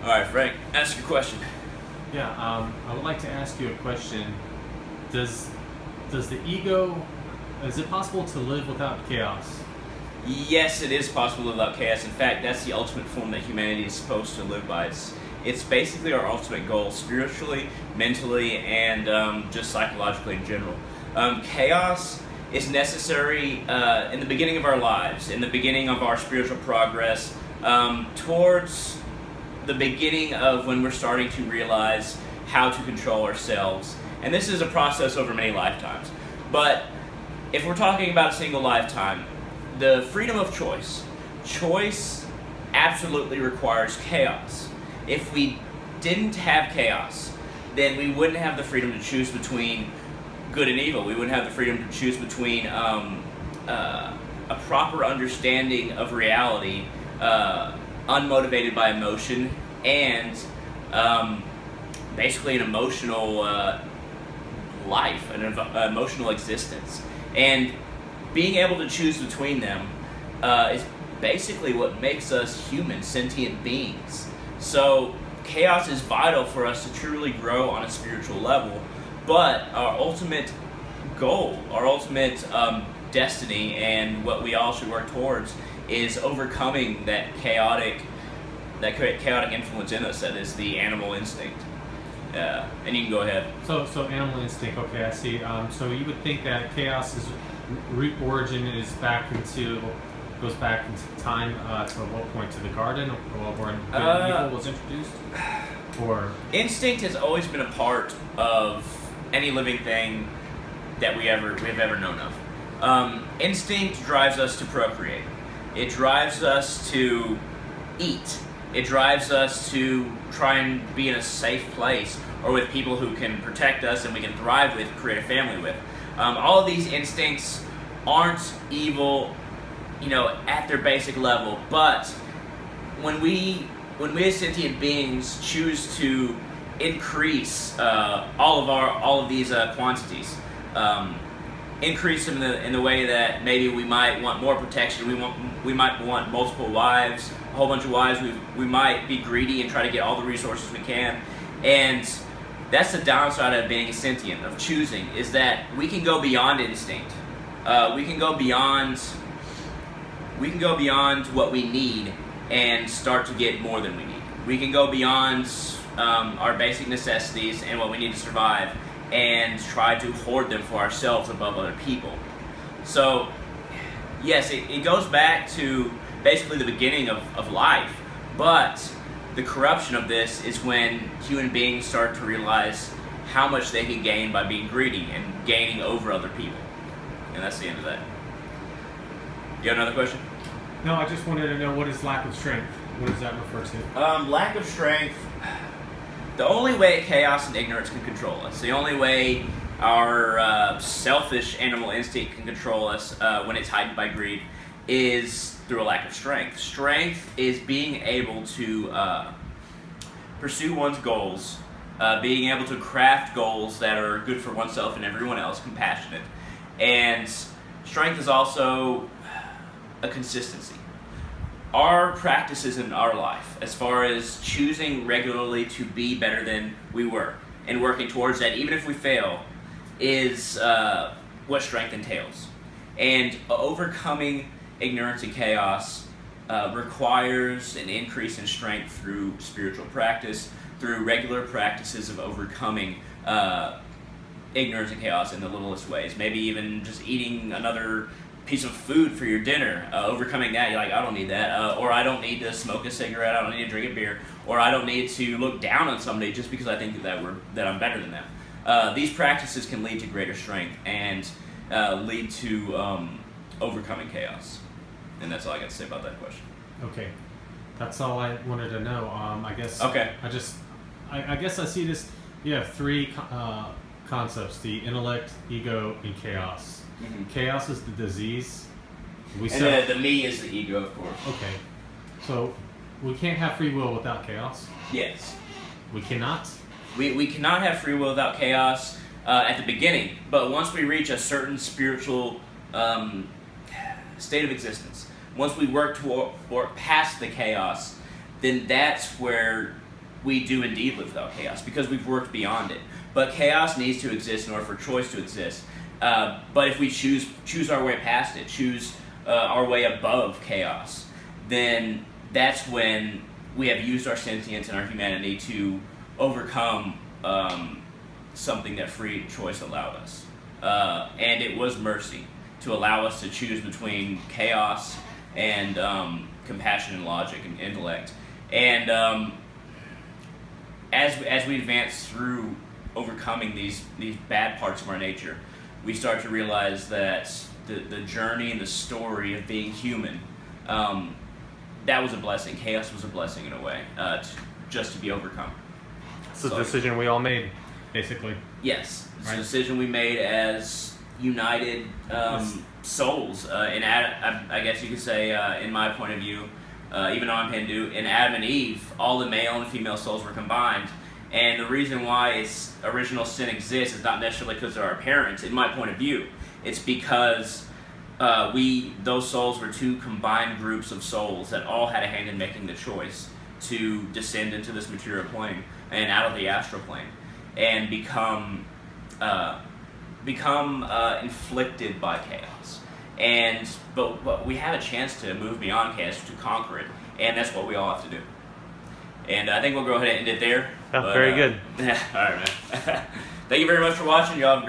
All right, Frank, ask your question. Yeah, I would like to ask you a question. Does the ego, is it possible to live without chaos? Yes, it is possible to live without chaos. In fact, that's the ultimate form that humanity is supposed to live by. It's basically our ultimate goal, spiritually, mentally, and just psychologically in general. Chaos is necessary in the beginning of our lives, in the beginning of our spiritual progress, towards the beginning of when we're starting to realize how to control ourselves. And this is a process over many lifetimes. But if we're talking about a single lifetime, the freedom of choice absolutely requires chaos. If we didn't have chaos, then we wouldn't have the freedom to choose between good and evil. We wouldn't have the freedom to choose between a proper understanding of reality, unmotivated by emotion, and basically an emotional life, an emotional existence. And being able to choose between them is basically what makes us human, sentient beings. So chaos is vital for us to truly grow on a spiritual level, but our ultimate goal, our ultimate destiny, and what we all should work towards is overcoming that chaotic influence in us that is the animal instinct. And you can go ahead. So animal instinct. Okay, I see. So you would think that chaos's root origin goes back into time to what point? To the garden, or when evil was introduced? Or instinct has always been a part of any living thing that we've ever known of. Instinct drives us to procreate. It drives us to eat. It drives us to try and be in a safe place or with people who can protect us and we can thrive with, create a family with. All of these instincts aren't evil, at their basic level, but when we as sentient beings choose to increase all of these quantities, increase them in the way that maybe we might want more protection, we might want multiple wives, a whole bunch of wives, we might be greedy and try to get all the resources we can, and that's the downside of being sentient, of choosing, is that we can go beyond instinct. We can go beyond what we need and start to get more than we need. We can go beyond our basic necessities and what we need to survive and try to hoard them for ourselves above other people. So, yes, it goes back to basically the beginning of life, but the corruption of this is when human beings start to realize how much they can gain by being greedy and gaining over other people. And that's the end of that. You have another question? No, I just wanted to know, what is lack of strength? What does that refer to? Lack of strength. The only way chaos and ignorance can control us, the only way our selfish animal instinct can control us when it's heightened by greed, is through a lack of strength. Strength is being able to pursue one's goals, being able to craft goals that are good for oneself and everyone else, compassionate. And strength is also a consistency. Our practices in our life, as far as choosing regularly to be better than we were and working towards that, even if we fail, is what strength entails. And overcoming ignorance and chaos requires an increase in strength through spiritual practice, through regular practices of overcoming ignorance and chaos in the littlest ways. Maybe even just eating another piece of food for your dinner, overcoming that. You're like, I don't need that, or I don't need to smoke a cigarette, I don't need to drink a beer, or I don't need to look down on somebody just because I think that I'm better than them. These practices can lead to greater strength and lead to overcoming chaos. And that's all I got to say about that question. Okay, that's all I wanted to know. I guess. Okay. I guess I see this. You have three concepts: the intellect, ego, and chaos. Mm-hmm. Chaos is the disease. The me is the ego, of course. Okay, so we can't have free will without chaos. Yes. We cannot. We cannot have free will without chaos at the beginning, but once we reach a certain spiritual state of existence, once we work past the chaos, then that's where we do indeed live without chaos because we've worked beyond it. But chaos needs to exist in order for choice to exist. But if we choose our way past it, choose our way above chaos, then that's when we have used our sentience and our humanity to overcome something that free choice allowed us. And it was mercy to allow us to choose between chaos and compassion and logic and intellect. And as we advance through overcoming these bad parts of our nature, we start to realize that the journey and the story of being human, that was a blessing. Chaos was a blessing in a way, just to be overcome. It's a decision we all made, basically. Yes, it's Right. a decision we made as united souls. And I guess you could say, in my point of view, even though I'm Hindu, in Adam and Eve, all the male and female souls were combined. And the reason why original sin exists is not necessarily because they're our parents. In my point of view, it's because those souls were two combined groups of souls that all had a hand in making the choice to descend into this material plane and out of the astral plane and become inflicted by chaos. But we have a chance to move beyond chaos, to conquer it, and that's what we all have to do. And I think we'll go ahead and end it there. Yeah, very good. All right, man. Thank you very much for watching. Y'all have a great